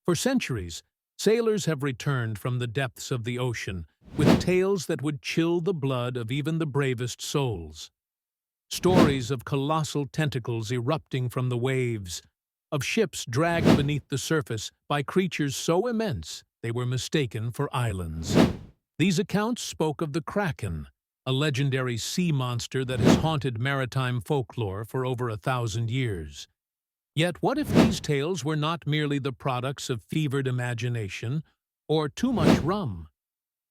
For centuries, sailors have returned from the depths of the ocean with tales that would chill the blood of even the bravest souls. Stories of colossal tentacles erupting from the waves, of ships dragged beneath the surface by creatures so immense they were mistaken for islands. These accounts spoke of the Kraken, a legendary sea monster that has haunted maritime folklore for over 1,000 years. Yet what if these tales were not merely the products of fevered imagination or too much rum?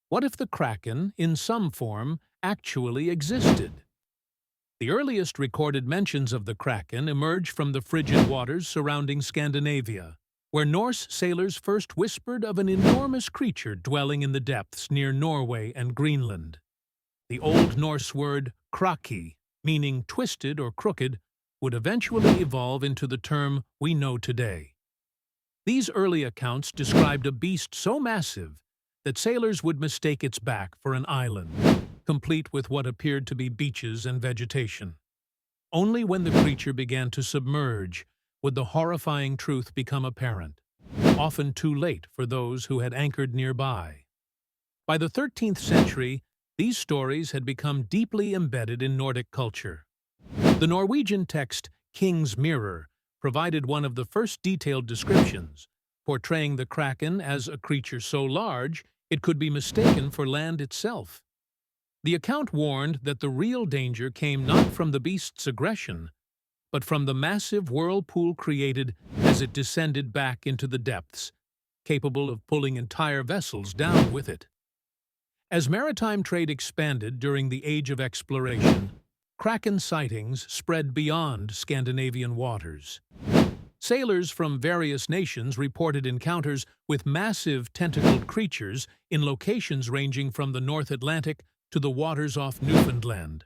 What if the Kraken, in some form, actually existed? The earliest recorded mentions of the Kraken emerge from the frigid waters surrounding Scandinavia, where Norse sailors first whispered of an enormous creature dwelling in the depths near Norway and Greenland. The Old Norse word kraki, meaning twisted or crooked, would eventually evolve into the term we know today. These early accounts described a beast so massive that sailors would mistake its back for an island, complete with what appeared to be beaches and vegetation. Only when the creature began to submerge would the horrifying truth become apparent, often too late for those who had anchored nearby. By the 13th century, these stories had become deeply embedded in Nordic culture. The Norwegian text King's Mirror provided one of the first detailed descriptions, portraying the Kraken as a creature so large it could be mistaken for land itself. The account warned that the real danger came not from the beast's aggression, but from the massive whirlpool created as it descended back into the depths, capable of pulling entire vessels down with it. As maritime trade expanded during the Age of Exploration, Kraken sightings spread beyond Scandinavian waters. Sailors from various nations reported encounters with massive tentacled creatures in locations ranging from the North Atlantic to the waters off Newfoundland.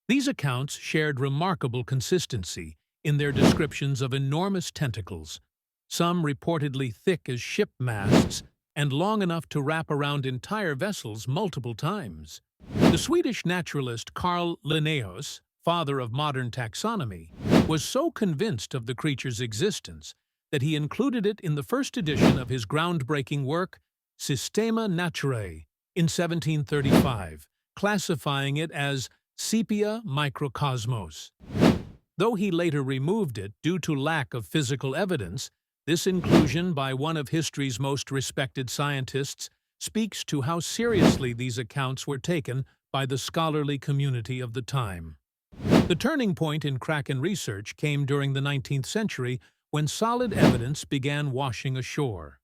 These accounts shared remarkable consistency in their descriptions of enormous tentacles, some reportedly thick as ship masts and long enough to wrap around entire vessels multiple times. The Swedish naturalist Carl Linnaeus, father of modern taxonomy, was so convinced of the creature's existence that he included it in the first edition of his groundbreaking work, Systema Naturae, in 1735, classifying it as Sepia microcosmos. Though he later removed it due to lack of physical evidence, this inclusion by one of history's most respected scientists speaks to how seriously these accounts were taken by the scholarly community of the time. The turning point in Kraken research came during the 19th century when solid evidence began washing ashore.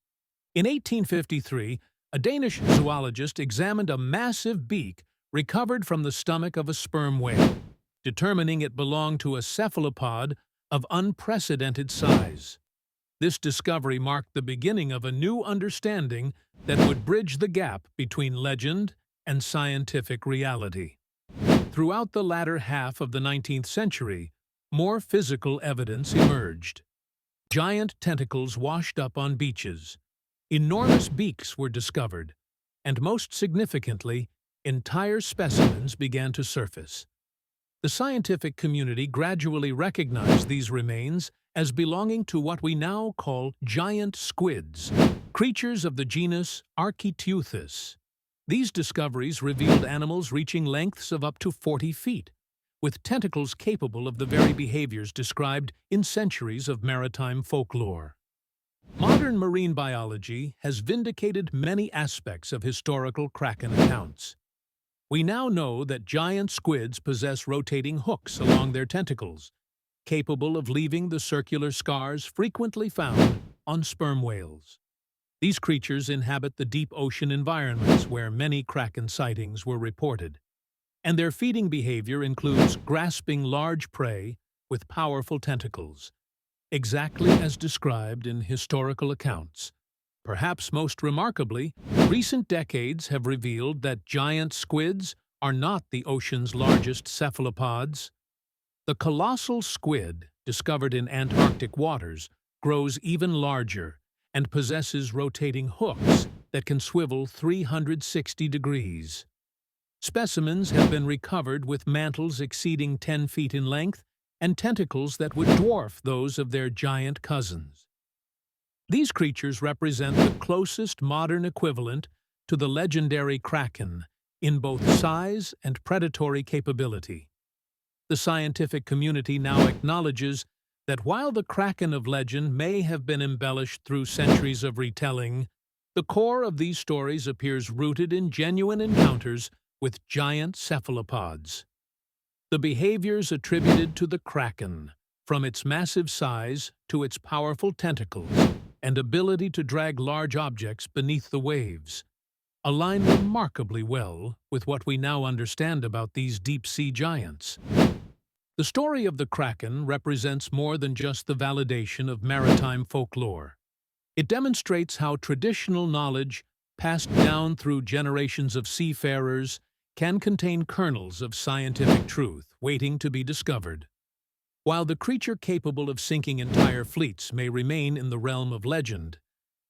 In 1853, a Danish zoologist examined a massive beak recovered from the stomach of a sperm whale, determining it belonged to a cephalopod of unprecedented size. This discovery marked the beginning of a new understanding that would bridge the gap between legend and scientific reality. Throughout the latter half of the 19th century, more physical evidence emerged. Giant tentacles washed up on beaches, enormous beaks were discovered, and most significantly, entire specimens began to surface. The scientific community gradually recognized these remains as belonging to what we now call giant squids, creatures of the genus Architeuthis. These discoveries revealed animals reaching lengths of up to 40 feet, with tentacles capable of the very behaviors described in centuries of maritime folklore. Modern marine biology has vindicated many aspects of historical Kraken accounts. We now know that giant squids possess rotating hooks along their tentacles, capable of leaving the circular scars frequently found on sperm whales. These creatures inhabit the deep ocean environments where many Kraken sightings were reported, and their feeding behavior includes grasping large prey with powerful tentacles, exactly as described in historical accounts. Perhaps most remarkably, recent decades have revealed that giant squids are not the ocean's largest cephalopods. The colossal squid, discovered in Antarctic waters, grows even larger and possesses rotating hooks that can swivel 360 degrees. Specimens have been recovered with mantles exceeding 10 feet in length and tentacles that would dwarf those of their giant cousins. These creatures represent the closest modern equivalent to the legendary Kraken in both size and predatory capability. The scientific community now acknowledges that while the Kraken of legend may have been embellished through centuries of retelling, the core of these stories appears rooted in genuine encounters with giant cephalopods. The behaviors attributed to the Kraken, from its massive size to its powerful tentacles and ability to drag large objects beneath the waves, align remarkably well with what we now understand about these deep-sea giants. The story of the Kraken represents more than just the validation of maritime folklore. It demonstrates how traditional knowledge, passed down through generations of seafarers, can contain kernels of scientific truth waiting to be discovered. While the creature capable of sinking entire fleets may remain in the realm of legend,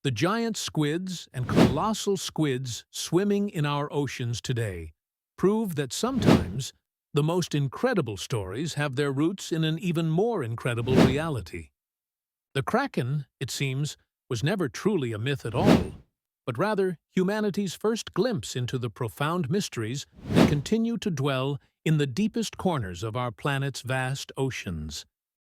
the giant squids and colossal squids swimming in our oceans today prove that sometimes the most incredible stories have their roots in an even more incredible reality. The Kraken, it seems, was never truly a myth at all, but rather humanity's first glimpse into the profound mysteries that continue to dwell in the deepest corners of our planet's vast oceans.